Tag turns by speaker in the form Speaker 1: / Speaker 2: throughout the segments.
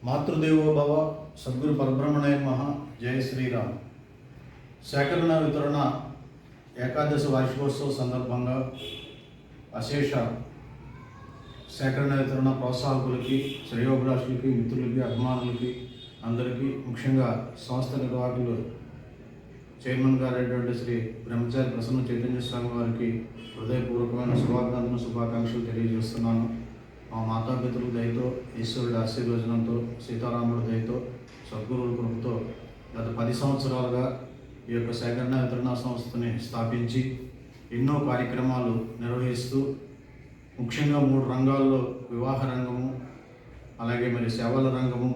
Speaker 1: మాతృదేవో భవ సద్గురు పరబ్రహ్మణయ మహా జయ శ్రీరామ్. సేకరణ వితరణ ఏకాదశి వార్షికోత్సవ సందర్భంగా అశేష సేకరణ వితరణ ప్రోత్సాహకులకి, శ్రేయోభిలాషులకి, మిత్రులకి, అభిమానులకి అందరికీ, ముఖ్యంగా సంస్థ నిర్వాహకులు చైర్మన్ గారైనటువంటి శ్రీ బ్రహ్మచారి ప్రసన్న చైతన్య స్వామి వారికి హృదయపూర్వకమైన శుభాకాంక్షలు తెలియజేస్తున్నాను. మా మాతాపితృల దయతో, ఈశ్వరుడి ఆశీర్వచనంతో, సీతారాముడి దయతో, సద్గురువుల కృపతో గత 10 సంవత్సరాలుగా ఈ యొక్క సేకరణ వితరణ సంస్థని స్థాపించి ఎన్నో కార్యక్రమాలు నిర్వహిస్తూ, ముఖ్యంగా 3 రంగాల్లో వివాహ రంగము, అలాగే సేవల రంగము,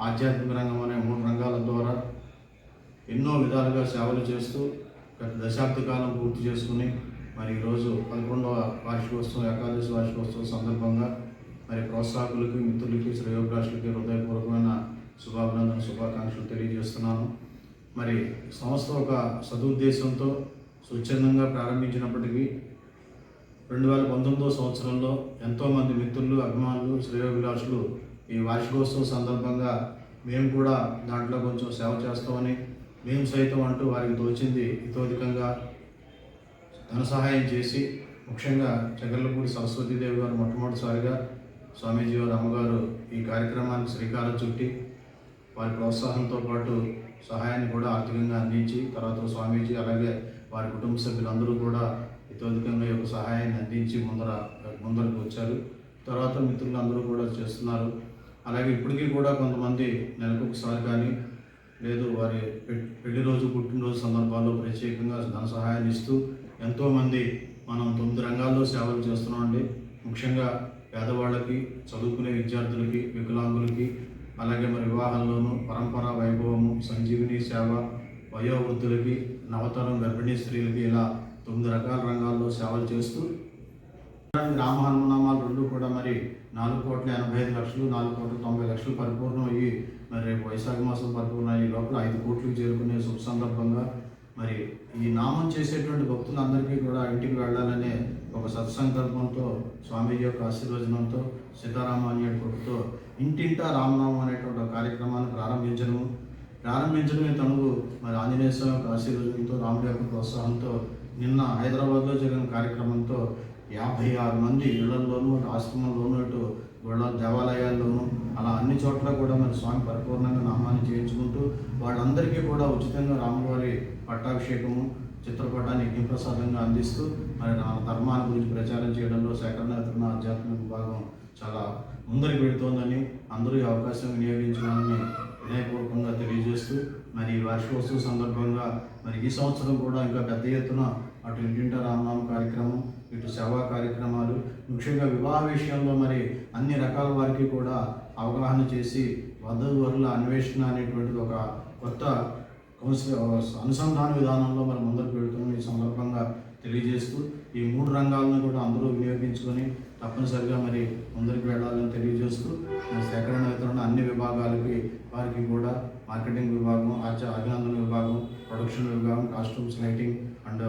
Speaker 1: ఆధ్యాత్మిక రంగం అనే 3 రంగాల ద్వారా ఎన్నో విధాలుగా సేవలు చేస్తూ గత దశాబ్ద కాలం పూర్తి చేసుకుని ఈరోజు 11వ వార్షికోత్సవం, ఏకాదశి వార్షికోత్సవం సందర్భంగా ప్రోత్సాహకులకి, మిత్రులకి, శ్రేయోభిలాషులకి హృదయపూర్వకమైన శుభాకాంక్షలు తెలియజేస్తున్నాను. సంస్థ ఒక సదుద్దేశంతో స్వచ్ఛందంగా ప్రారంభించినప్పటికీ 2019వ సంవత్సరంలో ఎంతోమంది మిత్రులు, అభిమానులు, శ్రేయోభిలాషులు ఈ వార్షికోత్సవం సందర్భంగా మేము కూడా దాంట్లో కొంచెం సేవ చేస్తామని, మేము సైతం అంటూ వారికి తోచింది ఇతోధికంగా ధన సహాయం చేసి, ముఖ్యంగా చగర్లపూడి సరస్వతీదేవి గారు మొట్టమొదటిసారిగా స్వామీజీ వారు, అమ్మగారు ఈ కార్యక్రమానికి శ్రీకారం చుట్టి వారి ప్రోత్సాహంతో పాటు సహాయాన్ని కూడా ఆర్థికంగా అందించి, తర్వాత స్వామీజీ అలాగే వారి కుటుంబ సభ్యులందరూ కూడా ఇతోధికంగా ఈ యొక్క సహాయాన్ని అందించి ముందరకు వచ్చారు. తర్వాత మిత్రులందరూ కూడా చేస్తున్నారు. అలాగే ఇప్పటికీ కూడా కొంతమంది నెలకు ఒకసారి కానీ, లేదు వారి పెళ్లి రోజు, పుట్టినరోజు సందర్భాల్లో ప్రత్యేకంగా ధన సహాయాన్ని ఇస్తూ ఎంతోమంది మనం 9 రంగాల్లో సేవలు చేస్తున్నామండి. ముఖ్యంగా పేదవాళ్ళకి, చదువుకునే విద్యార్థులకి, వికలాంగులకి, అలాగే వివాహంలోనూ పరంపరా వైభవము, సంజీవిని సేవ, వయోవృద్ధులకి, నవతరం గర్భిణీ స్త్రీలకి, ఇలా 9 రకాల రంగాల్లో సేవలు చేస్తూ గ్రామ హనుమనామాలు 2 కూడా 4,85,00,000, 4,90,00,000 పరిపూర్ణం అయ్యి రేపు వైశాఖ మాసం పరిపూర్ణ అయ్యి లోపల 5 కోట్లకు చేరుకునే శుభ సందర్భంగా ఈ నామం చేసేటువంటి భక్తులందరికీ కూడా ఇంటికి వెళ్ళాలనే ఒక సత్సంకల్పంతో, స్వామీజీ యొక్క ఆశీర్వచనంతో, సీతారామాన్యుడి కృపతో ఇంటింటా రామనామం అనేటువంటి ఒక కార్యక్రమాన్ని ప్రారంభించడమే తనకు ఆంజనేయ స్వామి యొక్క ఆశీర్వచనంతో, రాముడి యొక్క ప్రోత్సాహంతో నిన్న హైదరాబాద్లో జరిగిన కార్యక్రమంతో 56 మంది ఇళ్లలోనూ, ఆశ్రమంలోనూ, ఇటు గుళ్ళ దేవాలయాల్లోనూ, అలా అన్ని చోట్ల కూడా స్వామి పరిపూర్ణంగా నామాన్ని చేయించుకుంటూ వాళ్ళందరికీ కూడా ఉచితంగా రాములవారి పట్టాభిషేకము, చిత్రపటాన్ని యజ్ఞప్రసాదంగా అందిస్తూ నా ధర్మాన్ని గురించి ప్రచారం చేయడంలో సేకరణ వితరణ ఆధ్యాత్మిక విభాగం చాలా ముందరికి పెడుతోందని, అందరూ ఈ అవకాశం వినియోగించాలని వినయపూర్వకంగా తెలియజేస్తూ ఈ వార్షికోత్సవం సందర్భంగా ఈ సంవత్సరం కూడా ఇంకా పెద్ద ఎత్తున అటు ఇంటింటా రామనామ కార్యక్రమం, ఇటు సేవా కార్యక్రమాలు, ముఖ్యంగా వివాహ విషయంలో అన్ని రకాల వారికి కూడా అవగాహన చేసి వధూవరుల అన్వేషణ అనేటువంటిది ఒక కొత్త అనుసంధాన విధానంలో ముందరకు పెడుతున్నాం. ఈ సందర్భంగా తెలియజేస్తూ ఈ 3 రంగాలను కూడా అందరూ వినియోగించుకొని తప్పనిసరిగా ముందరికి వెళ్ళాలని తెలియజేస్తూ సేకరణ వితరణ అన్ని విభాగాలకి వారికి కూడా మార్కెటింగ్ విభాగం, అభినందన విభాగం, ప్రొడక్షన్ విభాగం, కాస్ట్యూమ్స్, లైటింగ్ అండ్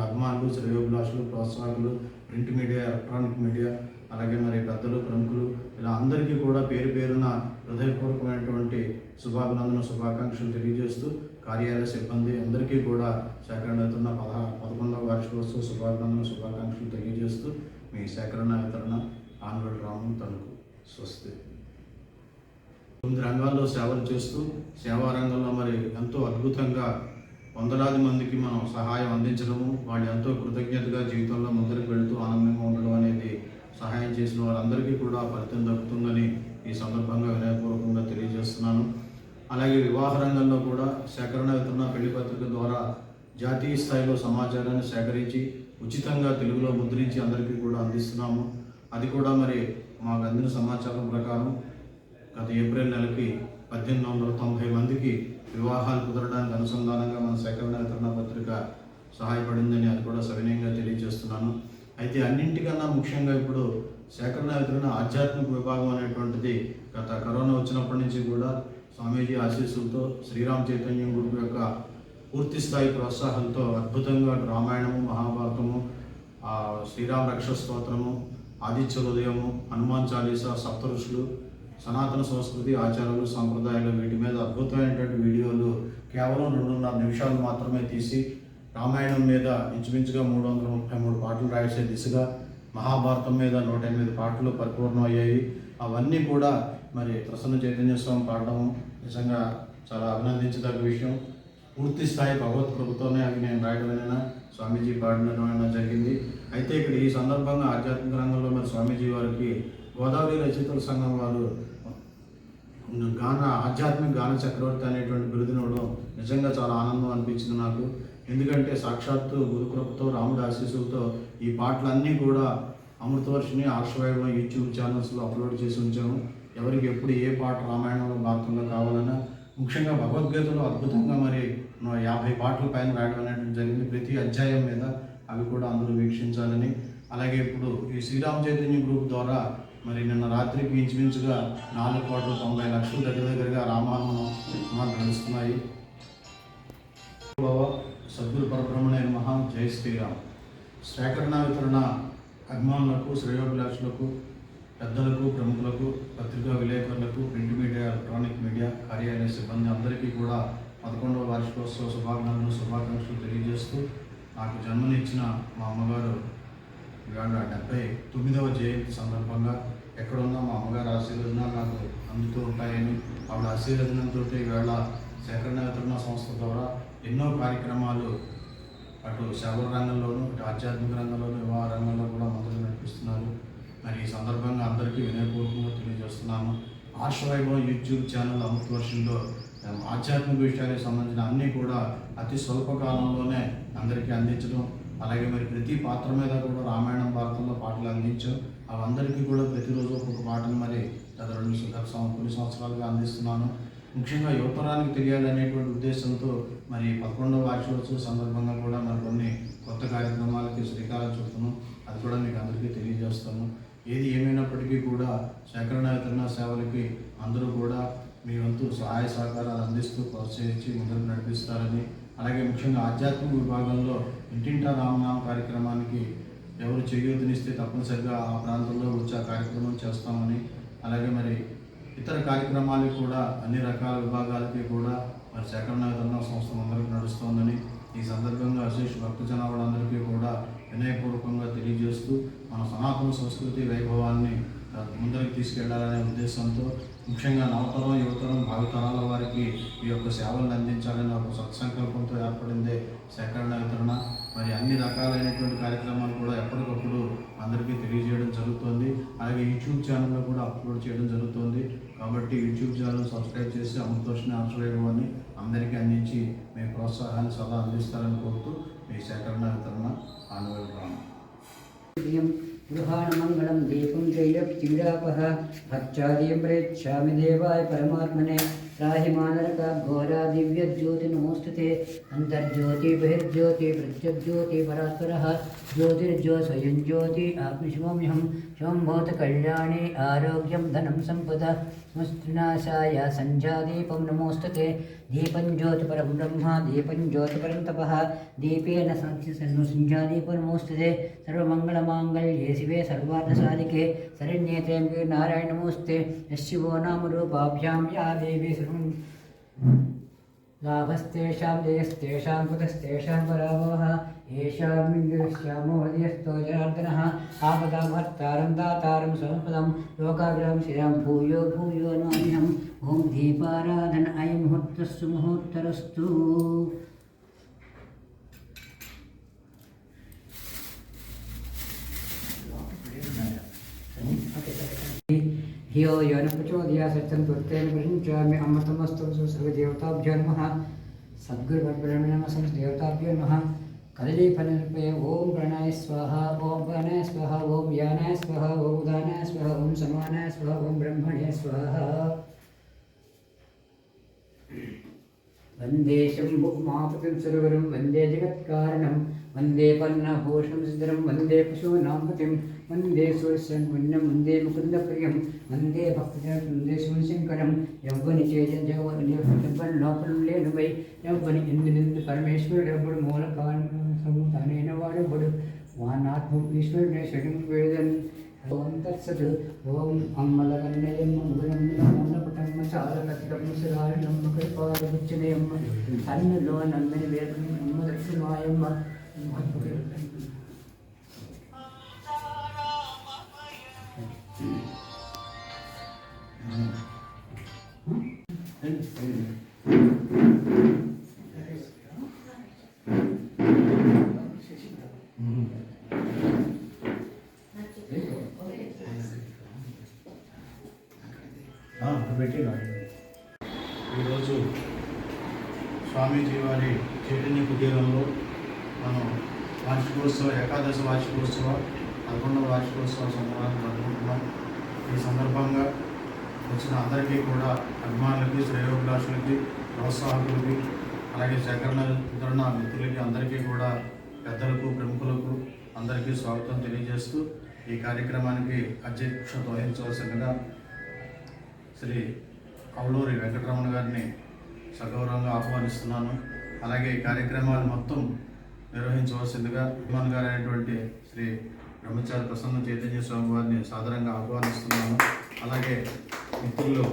Speaker 1: అభిమానులు, శ్రేయోభిలాషులు, ప్రోత్సాహకులు, ప్రింట్ మీడియా, ఎలక్ట్రానిక్ మీడియా, అలాగే పెద్దలు, ప్రముఖులు, ఇలా అందరికీ కూడా పేరు పేరున హృదయపూర్వకమైనటువంటి శుభాకాంక్షలు తెలియజేస్తూ కార్యాలయ సిబ్బంది అందరికీ కూడా సేకరణ వితరణ 11వ వార్షికోత్సవ శుభాకాంక్షలు తెలియజేస్తూ మీ సేకరణ వితరణ ఆన్వల్ రాము తణుకు. స్వస్తి. 9 రంగాల్లో సేవలు చేస్తూ సేవా రంగంలో ఎంతో అద్భుతంగా వందలాది మందికి మనం సహాయం అందించడము, వాళ్ళు ఎంతో కృతజ్ఞతగా జీవితంలో ముందరికి వెళుతూ ఆనందంగా ఉండడం అనేది సహాయం చేసిన వారందరికీ కూడా ఫలితం దక్కుతుందని ఈ సందర్భంగా వినయపూర్వకంగా తెలియజేస్తున్నాను. అలాగే వివాహ రంగంలో కూడా సేకరణ వితరణ పెళ్లి పత్రిక ద్వారా జాతీయ స్థాయిలో సమాచారాన్ని సేకరించి ఉచితంగా తెలుగులో ముద్రించి అందరికీ కూడా అందిస్తున్నాము. అది కూడా మాకు అందిన సమాచారం ప్రకారం గత ఏప్రిల్ నెలకి 1890 మందికి వివాహాలు కుదరడానికి అనుసంధానంగా మన సేకరణ వితరణ పత్రిక సహాయపడిందని అది కూడా సవినయంగా తెలియజేస్తున్నాను. అయితే అన్నింటికన్నా ముఖ్యంగా ఇప్పుడు సేకరణ వితరణ ఆధ్యాత్మిక విభాగం అనేటువంటిది గత కరోనా వచ్చినప్పటి నుంచి కూడా స్వామీజీ ఆశీస్సులతో, శ్రీరామ్ చైతన్యం గురువు యొక్క పూర్తి స్థాయి ప్రోత్సాహంతో అద్భుతంగా రామాయణము, మహాభారతము, శ్రీరామ రక్ష స్తోత్రము, ఆదిత్య హృదయము, హనుమాన్ చాలీసా, సప్త ఋషులు, సనాతన సంస్కృతి, ఆచారాలు, సంప్రదాయాలు వీటి మీద అద్భుతమైనటువంటి వీడియోలు కేవలం 2.5 నిమిషాలు మాత్రమే తీసి రామాయణం మీద ఇంచుమించుగా 333 పాటలు రాసే దిశగా, మహాభారతం మీద 108 పాటలు పరిపూర్ణమయ్యాయి. అవన్నీ కూడా మరి ప్రసన్న చైతన్య స్వామి పాడడం నిజంగా చాలా అభినందించదగ్గ విషయం. పూర్తి స్థాయి భగవత్ కృపతోనే అవి నేను రాయడమైనా స్వామీజీ పాడడం జరిగింది. అయితే ఇక్కడ ఈ సందర్భంగా ఆధ్యాత్మిక రంగంలో మరి స్వామీజీ వారికి గోదావరి రచయితల సంఘం వారు ఆధ్యాత్మిక గాన చక్రవర్తి అనేటువంటి బిరుదునివ్వడం నిజంగా చాలా ఆనందం అనిపించింది నాకు. ఎందుకంటే సాక్షాత్తు గురుకృపతో, రాముడి ఆశీస్సులతో ఈ పాటలన్నీ కూడా అమృతవర్షిని, ఆర్షవైభవం యూట్యూబ్ ఛానల్స్లో అప్లోడ్ చేసి ఉంచాము. ఎవరికి ఎప్పుడు ఏ పాట రామాయణంలో, భారతంలో కావాలన్నా, ముఖ్యంగా భగవద్గీతలో అద్భుతంగా మరి 50 పాటల పైన రాయడం అనేటువంటి జరిగింది. ప్రతి అధ్యాయం మీద అవి కూడా అందరూ వీక్షించాలని. అలాగే ఇప్పుడు ఈ శ్రీరామ చైతన్య గ్రూప్ ద్వారా మరి నిన్న రాత్రికి ఇంచుమించుగా 4,90,00,000 దగ్గరగా రామాయణం నడుస్తున్నాయి. బాబా సద్గురు పరబ్రహ్మణే నమః. జై శ్రీరామ్. సేకరణ వితరణ అభిమానులకు, శ్రేయోభిలాషులకు, పెద్దలకు, ప్రముఖులకు, పత్రికా విలేకరులకు, ప్రింట్ మీడియా, ఎలక్ట్రానిక్ మీడియా, కార్యాలయ సిబ్బంది అందరికీ కూడా 11వ వార్షికోత్సవ శుభాకాంక్షలు తెలియజేస్తూ, నాకు జన్మనిచ్చిన మా అమ్మగారు ఇవాళ 79వ జయంతి సందర్భంగా ఎక్కడున్నా మా అమ్మగారు ఆశీర్వచనాలు నాకు అందుతూ ఉంటాయని, ఆవిడ ఆశీర్వచనంతో ఇవాళ సేకరణ వితరణ సంస్థ ద్వారా ఎన్నో కార్యక్రమాలు అటు సేవల రంగంలోనూ, ఇటు ఆధ్యాత్మిక రంగంలోనూ, వివాహ రంగంలో కూడా మొదలు నడిపిస్తున్నారు. మరి ఈ సందర్భంగా అందరికీ వినయపూర్వకంగా తెలియజేస్తున్నాను. ఆర్షవైభవం యూట్యూబ్ ఛానల్ అమృతవర్షంలో ఆధ్యాత్మిక విషయాలకు సంబంధించిన అన్నీ కూడా అతి స్వల్ప కాలంలోనే అందరికీ అందించడం, అలాగే మరి ప్రతి పాత్ర మీద కూడా రామాయణం, భారతంలో పాటలు అందించాం. అవందరికీ కూడా ప్రతిరోజు ఒక్కొక్క పాటను మరి గత కొన్ని సంవత్సరాలుగా అందిస్తున్నాను. ముఖ్యంగా యువతరానికి తెలియాలనేటువంటి ఉద్దేశంతో మరి 11వ వార్షికోత్సవ సందర్భంగా కూడా మరి కొన్ని కొత్త కార్యక్రమాలకి శ్రీకారం చుడుతున్నాం. అది కూడా మీకు అందరికీ తెలియజేస్తాను. ఏది ఏమైనప్పటికీ కూడా సేకరణ వితరణ సేవలకి అందరూ కూడా మీ వంతు సహాయ సహకారాలు అందిస్తూ ప్రోత్సహించి ముందుకు నడిపిస్తారని, అలాగే ముఖ్యంగా ఆధ్యాత్మిక విభాగంలో ఇంటింటా రామనామ కార్యక్రమానికి ఎవరు చేయూతనిస్తే తప్పనిసరిగా ఆ ప్రాంతంలో వచ్చి ఆ కార్యక్రమం చేస్తామని, అలాగే మరి ఇతర కార్యక్రమాలకు కూడా అన్ని రకాల విభాగాలకి కూడా మరి సేకరణ వితరణ సంస్థ అందరికీ నడుస్తోందని ఈ సందర్భంగా అశేష భక్తజనాలందరికీ కూడా వినయపూర్వకంగా తెలియజేస్తూ మన సనాతన సంస్కృతి వైభవాన్ని ముందరికి తీసుకెళ్లాలనే ఉద్దేశంతో ముఖ్యంగా నవతరం, యువతరం, భావితరాల వారికి ఈ యొక్క సేవలను అందించాలనే ఒక సత్సంకల్పంతో ఏర్పడిందే సేకరణ వితరణ. మరి అన్ని రకాలైనటువంటి కార్యక్రమాలు కూడా ఎప్పటికప్పుడు అందరికీ తెలియజేయడం జరుగుతుంది. అలాగే యూట్యూబ్ ఛానల్లో కూడా అప్లోడ్ చేయడం జరుగుతుంది. కాబట్టి యూట్యూబ్ ఛానల్ సబ్స్క్రైబ్ చేసి అమృతవర్షిని ఆర్షవైభవాన్ని అందరికీ అందించి మీ ప్రోత్సాహాన్ని సదా అందిస్తారని కోరుతూ మీ సేకరణ వితరణ ఆనవేలు.
Speaker 2: గృహాణమంగళం దీపం చైరప్తివిడాపః భక్త్యాదీం ప్రేక్షామి దేవాయ పరమాత్మనే त्राहि मानरका घोरा दिव्य ज्योति नमोस्तुते अंतर्ज्योति बहिर्ज्योति प्रत्यज्योति परात्परः ज्योतिर्ज्यो स्वयं ज्योति आत्मशिवोऽहं शिवं भूत कल्याणे आरोग्यं धनं सम्पदा समस्तनाशाय संध्यादीपं नमोस्तुते दीपं ज्योति परं ब्रह्म दीपं ज्योति परं तपः दीपेन संध्यादीपं नमोस्तुते सर्वमङ्गलमाङ्गल्ये शिवे सर्वार्थसाधिके शरण्ये त्र्यम्बके नारायण नमोस्ते शिवो नाम रूपाभ्यां या देवी लाभस्तेषां जयस्तेषां कुतस्तेषां पराभवः येषां मिङ्गिरश्यामो हृदयस्थो जनार्दनः आपदामहत्तारं दातारं समपदं लोकाग्रहं श्रियं भूयो भूयो नमाम्यहम् ॐ दीपाराधन अयं मुहूर्तस्सु मुहूर्तरस्तु। ह्यो यो न प्रचोदया सत्यं त्वत्तेन प्रयुञ्चामि अमृतमस्तु सर्वदेवताभ्यो नमः सद्गुरुपरब्रह्मणे नमः संस्देवताभ्यो नमः कदलीफलनिर्पये ॐ प्राणाय स्वाहा ॐ प्राणाय स्वाहा ॐ यानाय स्वाहा ॐ उदानाय स्वाहा ॐ समानाय स्वाहा ॐ ब्रह्मणे स्वाहा। वन्दे शम्भुमापतिं सर्वरं वन्दे जगत्कारणं वन्दे पन्नभूषणं सिद्धरं वन्दे पशूनां पतिं वन्दे सूर्यं पुण्यं वन्दे मुकुन्दप्रियं वन्दे भक्तजनं वन्दे शिवशङ्करं यौवनि చేజవ్వనులే యౌవని ఎందు పరమేశ్వరుడు ఎప్పుడు మూలకారణం సముదానైన వాడెప్పుడు వానాత్మ ఈశ్వరుని శరణం వేదన్ ఓం తత్సత్. ఓం అమ్మలకన్నయ్యమ్మ ముగుళమ్మలపటమ్మ చాలకట్టమ్మ శిరాయమ్మ కృపాలబుచ్చనయమ్మ తన్నులో నమ్మిని వేదమ్మ దక్షిణాయమ్మ.
Speaker 1: ఈరోజు స్వామీజీ వారి చైతన్య కుటీరంలో మనం వార్షికోత్సవ ఏకాదశి వార్షికోత్సవ 11వ వార్షికోత్సవ సంబరాలు జరుపుకుంటున్నాం. ఈ సందర్భంగా వచ్చిన అందరికీ కూడా అభిమానులకి, శ్రేయోభిలాషులకి, ప్రోత్సాహకులకి, అలాగే సేకరణ వితరణ మిత్రులకి అందరికీ కూడా పెద్దలకు, ప్రముఖులకు అందరికీ స్వాగతం తెలియజేస్తూ ఈ కార్యక్రమానికి అధ్యక్షత వహించవలసిందిగా శ్రీ కౌలూరి వెంకటరమణ గారిని సగౌరవంగా ఆహ్వానిస్తున్నాను. అలాగే ఈ కార్యక్రమాలు మొత్తం నిర్వహించవలసిందిగా అభిమాన్ గారు అయినటువంటి శ్రీ బ్రహ్మచారి ప్రసన్న చైతన్య స్వామి వారిని సాదరంగా ఆహ్వానిస్తున్నాను. అలాగే మిత్రులు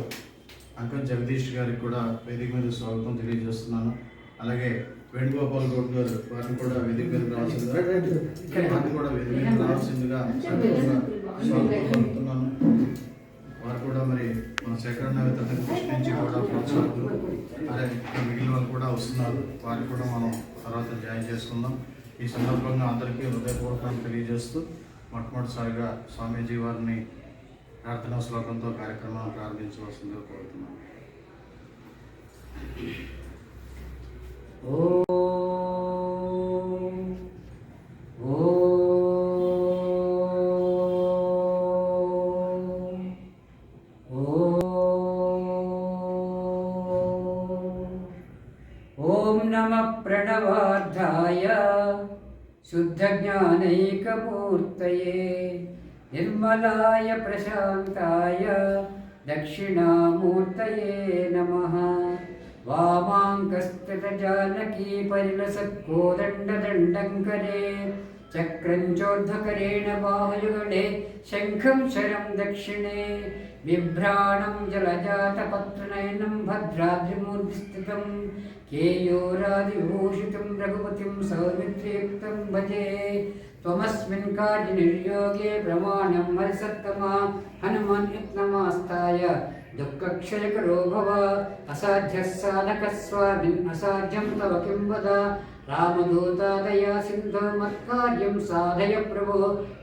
Speaker 1: అంకన్ జగదీష్ గారికి కూడా వేదిక మీద స్వాగతం తెలియజేస్తున్నాను. అలాగే వేణుగోపాల్ గౌడ్ గారు వారిని కూడా వేదిక మీద రావాల్సిందిగా స్వాగతం పలుకుతున్నాను. వారు కూడా మరి మన సేకరణ వితరణకు సృష్టించి కూడా ప్రోత్సాహకులు, అలాగే మిగిలిన వాళ్ళు కూడా వస్తున్నారు. వారికి కూడా మనం తర్వాత జాయిన్ చేసుకుందాం. ఈ సందర్భంగా అందరికీ హృదయపూర్వకంగా తెలియజేస్తూ మొట్టమొదటిసారిగా స్వామీజీ వారిని ప్రార్థనా శ్లోకంతో కార్యక్రమాన్ని ప్రారంభించవలసిందిగా కోరుతున్నాను.
Speaker 2: ఓం నమః ప్రణవార్థాయ శుద్ధజ్ఞానైకమూర్తయే నిర్మలాయ ప్రశాంతాయ దక్షిణామూర్తయే నమః. వామాంకస్తజానకీ పరిలసత్కోదండదండంకరే చక్రం చోర్ధకరేణ బాహుయుగళే శంఖం శరం దక్షిణే బిభ్రాణం జలజాతపత్రనయనం భద్రాద్రిమూర్తిస్థితం కేయూరాదిభూషితం రఘుపతిం సౌమిత్రయుక్తం భజే. త్వమస్మిన్ కార్యనిర్యోగే ప్రమాణం హరిసత్తమా హనుమాన్ యత్నమాస్తాయ దుఃఖక్షయకరో భవ అసాధ్యः సాధకः స్వామిన్ అసాధ్యం తవ కిం వద. రామదూతాదయా సింధో మత్కార్యం సాధయ ప్రభో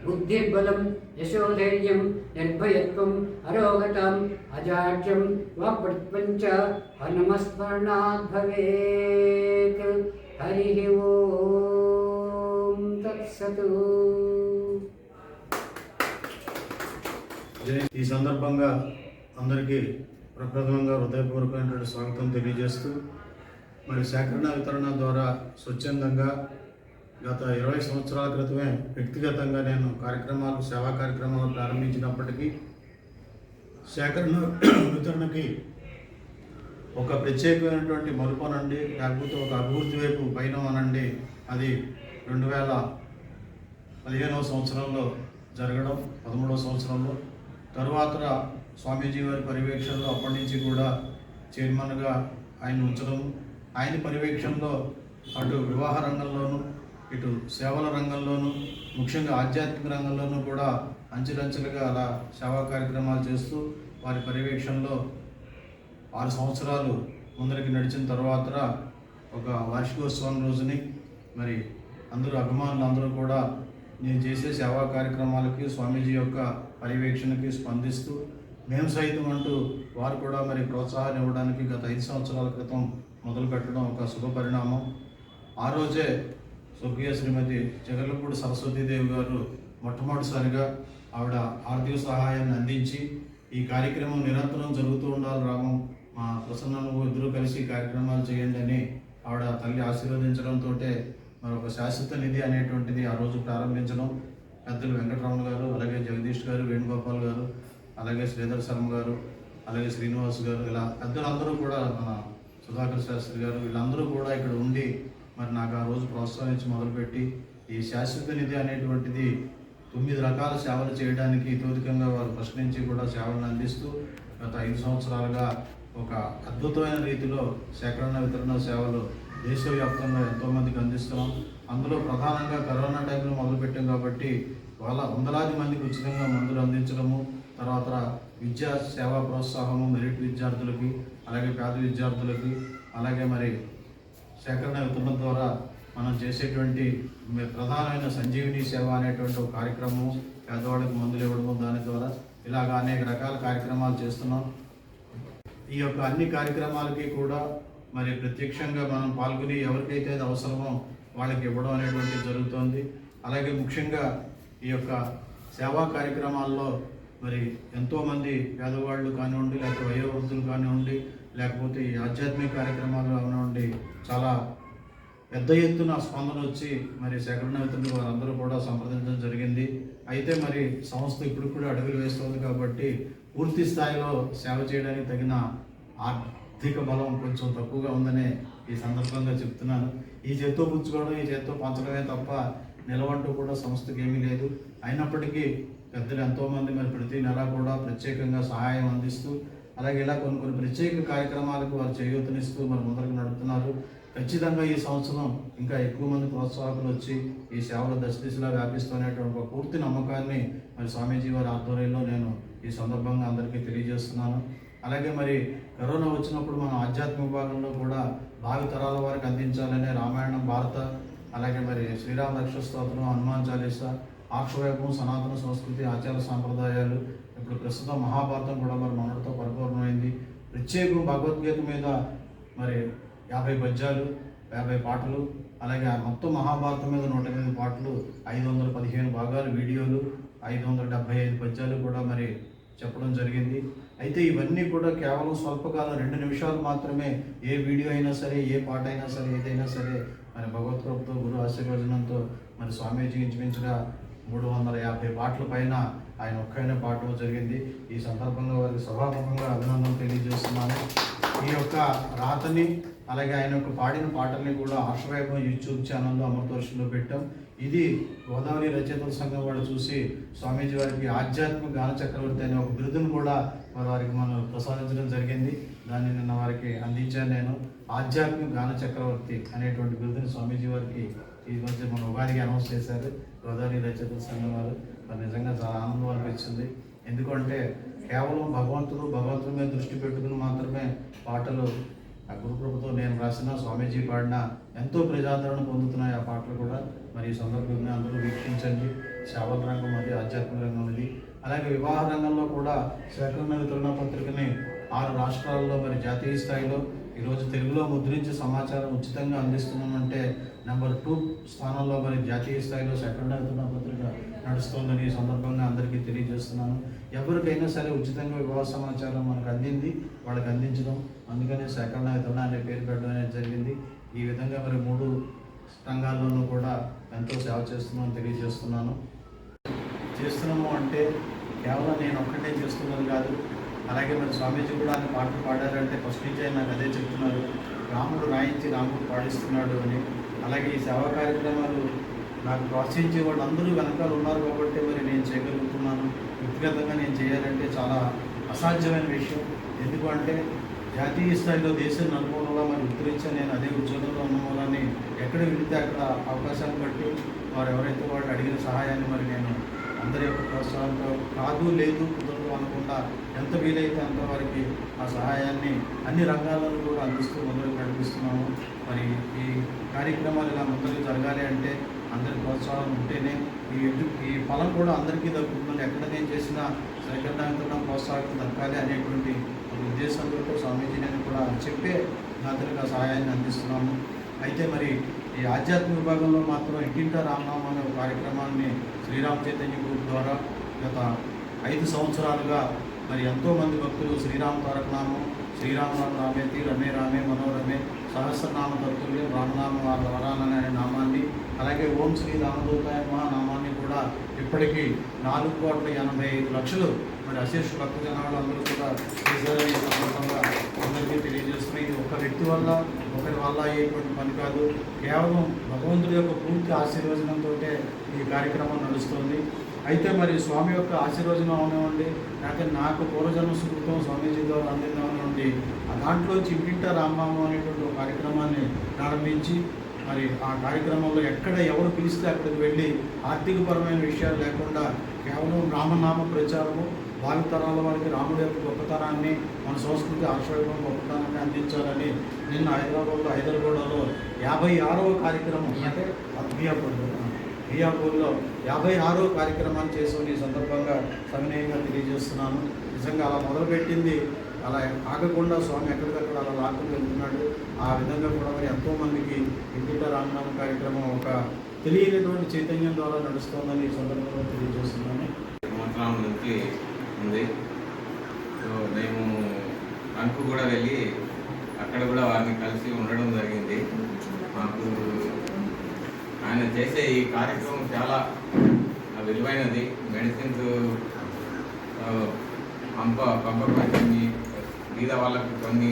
Speaker 2: బుద్ధిర్బలం యశోధైర్యం నిర్భయత్వం అరోగతం అజాడ్యం వాక్పట్పంచ హనుమస్మరణాత్ భవేత్. హరి ఓం తత్సతు.
Speaker 1: ఈ సందర్భంగా అందరికీ ప్రప్రథమంగా హృదయపూర్వకమైనటువంటి స్వాగతం తెలియజేస్తూ మరి సేకరణ వితరణ ద్వారా స్వచ్ఛందంగా గత 20 సంవత్సరాల క్రితమే వ్యక్తిగతంగా నేను సేవా కార్యక్రమాలు ప్రారంభించినప్పటికీ సేకరణ వితరణకి ఒక ప్రత్యేకమైనటువంటి మలుపు అనండి, లేకపోతే ఒక అభివృద్ధి వైపు పైన అనండి, అది 2015వ సంవత్సరంలో జరగడం, 13వ సంవత్సరంలో తరువాత స్వామీజీ వారి పర్యవేక్షణలో అప్పటి నుంచి కూడా చైర్మన్గా ఆయన ఉంచడం, ఆయన పర్యవేక్షణలో అటు వివాహ రంగంలోనూ ఇటు సేవల రంగంలోనూ ముఖ్యంగా ఆధ్యాత్మిక రంగంలోనూ కూడా అంచెలంచెలుగా అలా సేవా కార్యక్రమాలు చేస్తూ వారి పర్యవేక్షణలో 6 సంవత్సరాలు ముందరికి నడిచిన తర్వాత ఒక వార్షికోత్సవం రోజుని మరి అభిమానులు అందరూ కూడా నేను చేసే సేవా కార్యక్రమాలకి స్వామీజీ యొక్క పర్యవేక్షణకి స్పందిస్తూ మేము సైతం అంటూ వారు కూడా మరి ప్రోత్సాహాన్ని ఇవ్వడానికి గత 5 సంవత్సరాల క్రితం మొదలు పెట్టడం ఒక శుభ పరిణామం. ఆ రోజే స్వర్గీయ శ్రీమతి జగర్లపూడి సరస్వతీదేవి గారు మొట్టమొదటిసారిగా ఆవిడ ఆర్థిక సహాయాన్ని అందించి ఈ కార్యక్రమం నిరంతరం జరుగుతూ ఉండాలి రామం, మా ప్రసన్నను ఇద్దరు కలిసి కార్యక్రమాలు చేయండి అని ఆవిడ తల్లి ఆశీర్వదించడంతో మరి ఒక శాశ్వత నిధి అనేటువంటిది ఆ రోజు ప్రారంభించడం. పెద్దలు వెంకటరమణ గారు, అలాగే జగదీష్ గారు, వేణుగోపాల్ గారు, అలాగే శ్రీధర్ శర్మ గారు, అలాగే శ్రీనివాస్ గారు, ఇలా పెద్దలందరూ కూడా మన సుధాకర్ శాస్త్రి గారు, వీళ్ళందరూ కూడా ఇక్కడ ఉండి మరి నాకు ఆ రోజు ప్రోత్సహించి మొదలుపెట్టి ఈ శాశ్వత నిధి అనేటువంటిది 9 రకాల సేవలు చేయడానికి ఇతోధికంగా వారు ఫస్ట్ నుంచి కూడా సేవలను అందిస్తూ గత 5 సంవత్సరాలుగా ఒక అద్భుతమైన రీతిలో సేకరణ వితరణ సేవలు దేశవ్యాప్తంగా ఎంతోమందికి అందిస్తున్నాం. అందులో ప్రధానంగా కరోనా టైంలో మొదలుపెట్టాం కాబట్టి వందలాది మందికి ఉచితంగా మందులు అందించడము, తర్వాత విద్యా సేవా ప్రోత్సాహము మెరిట్ విద్యార్థులకి, అలాగే పేద విద్యార్థులకి, అలాగే మరి సేకరణ వితరణ ద్వారా మనం చేసేటువంటి ప్రధానమైన సంజీవిని సేవ అనేటువంటి ఒక కార్యక్రమం, పేదవాళ్ళకి మందులు ఇవ్వడము, దాని ద్వారా ఇలాగ అనేక రకాల కార్యక్రమాలు చేస్తున్నాం. ఈ యొక్క అన్ని కార్యక్రమాలకి కూడా మరి ప్రత్యక్షంగా మనం పాల్గొని ఎవరికైతే అది అవసరమో వాళ్ళకి ఇవ్వడం అనేటువంటిది జరుగుతుంది. అలాగే ముఖ్యంగా ఈ యొక్క సేవా కార్యక్రమాల్లో మరి ఎంతోమంది పేదవాళ్ళు కానివ్వండి, లేకపోతే వయోవృద్ధులు కానివ్వండి, లేకపోతే ఈ ఆధ్యాత్మిక కార్యక్రమాలు కానివ్వండి, చాలా పెద్ద ఎత్తున స్పందన వచ్చి మరి సేకరణ వితరణ వారందరూ కూడా సంప్రదించడం జరిగింది. అయితే మరి సంస్థ ఇప్పుడు కూడా అడుగులు వేస్తుంది కాబట్టి పూర్తి స్థాయిలో సేవ చేయడానికి తగిన ఆర్థిక బలం కొంచెం తక్కువగా ఉందనే ఈ సందర్భంగా చెప్తున్నాను. ఈ చేత్తో పుచ్చుకోవడం, ఈ చేత్తో పంచడమే తప్ప నిలవంటూ కూడా సంస్థకి ఏమీ లేదు. అయినప్పటికీ పెద్దలు ఎంతోమంది మరి ప్రతి నెల కూడా ప్రత్యేకంగా సహాయం అందిస్తూ, అలాగే ఇలా కొన్ని ప్రత్యేక కార్యక్రమాలకు వారు చేయూతనిస్తూ మరి ముందరకు నడుపుతున్నారు. ఖచ్చితంగా ఈ సంవత్సరం ఇంకా ఎక్కువ మంది ప్రోత్సాహకులు వచ్చి ఈ సేవలు దశదిశలా వ్యాపిస్తున్నటువంటి ఒక పూర్తి నమ్మకాన్ని మరి స్వామీజీ వారి ఆధ్వర్యంలో నేను ఈ సందర్భంగా అందరికీ తెలియజేస్తున్నాను. అలాగే మరి కరోనా వచ్చినప్పుడు మనం ఆధ్యాత్మిక విభాగంలో కూడా భావి తరాల వారికి అందించాలనే రామాయణం, భారత, అలాగే మరి శ్రీరామ రక్ష స్తోత్రం, హనుమాన్ చాలీసా, ఆక్షవైభవం, సనాతన సంస్కృతి, ఆచార సాంప్రదాయాలు, ఇప్పుడు ప్రస్తుతం మహాభారతం కూడా మరి మనతో పరిపూర్ణమైంది. ప్రత్యేకం భగవద్గీత మీద మరి 50 పద్యాలు, 50 పాటలు, అలాగే మొత్తం మహాభారతం మీద 108 పాటలు, 515 భాగాలు వీడియోలు, 575 పద్యాలు కూడా మరి చెప్పడం జరిగింది. అయితే ఇవన్నీ కూడా కేవలం స్వల్పకాలం 2 నిమిషాలు మాత్రమే. ఏ వీడియో అయినా సరే, ఏ పాట అయినా సరే, ఏదైనా సరే మరి భగవత్కృపతో, గురు ఆశీర్వచనంతో మరి స్వామీజీ ఇంచుమించుగా 350 పాటల పైన ఆయన ఒక్కైనా పాడటం జరిగింది. ఈ సందర్భంగా వారికి సభాముఖంగా అభినందనలు తెలియజేస్తున్నాను. ఈ యొక్క రాతని, అలాగే ఆయన యొక్క పాడిన పాటల్ని కూడా ఆశ్రయభం యూట్యూబ్ ఛానల్లో అమృతవర్షంలో పెట్టాం. ఇది గోదావరి రచయితల సంఘం వాళ్ళు చూసి స్వామీజీ వారికి ఆధ్యాత్మిక గాన చక్రవర్తి అనే ఒక బిరుదును కూడా వారికి మనం ప్రసాదించడం జరిగింది. దాన్ని నిన్న వారికి అందించాను నేను. ఆధ్యాత్మిక గాన చక్రవర్తి అనేటువంటి బిరుదుని స్వామీజీ వారికి ఈ మధ్య మన ఉగాదికి అనౌన్స్ చేశారు గోదావరి రచయితల సంఘం వారు. మరి నిజంగా చాలా ఆనందం అనిపించింది. ఎందుకంటే కేవలం భగవంతుడి మీద దృష్టి పెట్టుకుని మాత్రమే పాటలు ఆ గురుకృపతో నేను రాసిన, స్వామీజీ పాడిన ఎంతో ప్రజాదరణ పొందుతున్నాయి ఆ పాటలు కూడా. మరి ఈ సందర్భంగా అందరూ వీక్షించండి. సేవల రంగం అది, ఆధ్యాత్మిక రంగం ఇది. అలాగే వివాహ రంగంలో కూడా సేకరణ వితరణ పత్రికని 6 రాష్ట్రాల్లో మరి జాతీయ స్థాయిలో ఈరోజు తెలుగులో ముద్రించి సమాచారం ఉచితంగా అందిస్తున్నామంటే నెంబర్ 2 స్థానంలో మరి జాతీయ స్థాయిలో సేకరణ వితరణ పత్రిక నడుస్తోందని ఈ సందర్భంగా అందరికీ తెలియజేస్తున్నాను. ఎవరికైనా సరే ఉచితంగా వివాహ సమాచారం మనకు అందింది, వాళ్ళకి అందించడం, అందుకనే సేకరణ వితరణ అనే పేరు పెట్టడం అనేది జరిగింది. ఈ విధంగా మరి 3 రంగాల్లోనూ కూడా ఎంతో సేవ చేస్తున్నామని తెలియజేస్తున్నాను. చేస్తున్నాము అంటే కేవలం నేను ఒక్కటే చేస్తున్నది కాదు. అలాగే మరి స్వామీజీ కూడా ఆయన పాటలు పాడారంటే ఫస్ట్ నుంచి ఆయన నాకు అదే చెప్తున్నారు, రాముడు రాయించి రాముడు పాడిస్తున్నాడు అని. అలాగే ఈ సేవా కార్యక్రమాలు నాకు ప్రోత్సహించే వాళ్ళు అందరూ వెనకాల ఉన్నారు కాబట్టి మరి నేను చేయగలుగుతున్నాను. వ్యక్తిగతంగా నేను చేయాలంటే చాలా అసాధ్యమైన విషయం. ఎందుకంటే జాతీయ స్థాయిలో దేశం నలుమూలలా మరి ఉత్తరించా నేను అదే ఉద్యోగంలో ఉన్న మూలాన్ని ఎక్కడ వెళితే అక్కడ అవకాశాన్ని బట్టి వారు ఎవరైతే వాళ్ళు అడిగిన సహాయాన్ని మరి నేను అందరి యొక్క ప్రోత్సాహంతో కాదు లేదు కుదరదు అనకుండా ఎంత వీలైతే అంత వారికి ఆ సహాయాన్ని అన్ని రంగాలను కూడా అందిస్తూ మొదలు నడిపిస్తున్నాము. మరి ఈ కార్యక్రమాలు ఇలా ముందుకు జరగాలి అంటే అందరి ప్రోత్సాహం ఉంటేనే ఈ ఫలం కూడా అందరికీ దక్కుతుంది. ఎక్కడ నేను చేసిన సేకరణ ప్రోత్సాహం దక్కాలి అనేటువంటి ఉద్దేశంతో స్వామీజీ నేను కూడా చెప్పే అందరికీ ఆ సహాయాన్ని అందిస్తున్నాము. అయితే మరి ఈ ఆధ్యాత్మిక విభాగంలో మాత్రం ఇంటింటా రామనామం అనే ఒక కార్యక్రమాన్ని శ్రీరామ చైతన్య గ్రూప్ ద్వారా గత 5 సంవత్సరాలుగా మరి ఎంతోమంది భక్తులు శ్రీరామ తారకనామం, శ్రీరామనామ రామేతి, రమే రామే మనోరమే, సహస్రనామ తత్తుల్యం, రామనామ వరానని అనే నామాన్ని, అలాగే ఓం శ్రీ రామదూతాయ నామాన్ని కూడా ఇప్పటికీ 4,85,00,000 మరి అశేష భక్త జనాలు కూడా చేశారని సందర్భంగా అందరికీ తెలియజేస్తున్నాయి. ఇది ఒక వ్యక్తి వల్ల ఒకరి వల్ల అయ్యేటువంటి పని కాదు. కేవలం భగవంతుడి యొక్క పూర్తి ఆశీర్వచనంతో ఈ కార్యక్రమం నడుస్తుంది. అయితే మరి స్వామి యొక్క ఆశీర్వచనం అవనివ్వండి, లేకపోతే నాకు పూర్వజన్మ సుకృతం స్వామీజీ ద్వారా అందింది అవనివ్వండి, ఆ దాంట్లోంచి ఇంటింట రామనామం అనేటువంటి ఒక కార్యక్రమాన్ని ప్రారంభించి మరి ఆ కార్యక్రమంలో ఎక్కడ ఎవరు పిలిస్తే అక్కడికి వెళ్ళి ఆర్థికపరమైన విషయాలు లేకుండా కేవలం రామనామ ప్రచారము భావితరాల వారికి రాముడి యొక్క గొప్పతనాన్ని, మన సంస్కృతి ఆశ్రయం గొప్పతనాన్ని అందించాలని నిన్న హైదరాబాద్లో 56వ కార్యక్రమం అంటే బియాపూర్లో 56వ కార్యక్రమాన్ని చేసుకుని ఈ సందర్భంగా సవినయంగా తెలియజేస్తున్నాను. నిజంగా అలా మొదలుపెట్టింది అలా ఆగకుండా స్వామి ఎక్కడికక్కడ అలా లాక్కుని వెళ్తున్నాడు. ఆ విధంగా కూడా మరి ఎంతోమందికి ఇంటింట రామనామ కార్యక్రమం ఒక తెలియనటువంటి చైతన్యం ద్వారా నడుస్తోందని ఈ సందర్భంగా తెలియజేస్తున్నాను.
Speaker 3: సంవత్సరం నుంచి ఉంది. సో మేము అరకు కూడా వెళ్ళి అక్కడ కూడా వారిని కలిసి ఉండడం జరిగింది. మాకు ఆయన చేసే ఈ కార్యక్రమం చాలా విలువైనది. మెడిసిన్స్ పంపకొచ్చింది బీద వాళ్ళకు కొన్ని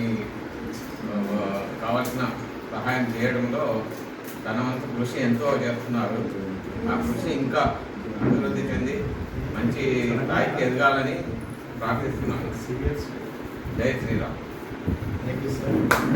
Speaker 3: కావాల్సిన సహాయం చేయడంలో తన వంతు కృషి ఎంతో చేస్తున్నారు. ఆ కృషి ఇంకా అభివృద్ధి చెంది మంచి స్థాయికి ఎదగాలని ప్రార్థిస్తున్నాను. జై శ్రీరామ్.
Speaker 1: Thank you sir.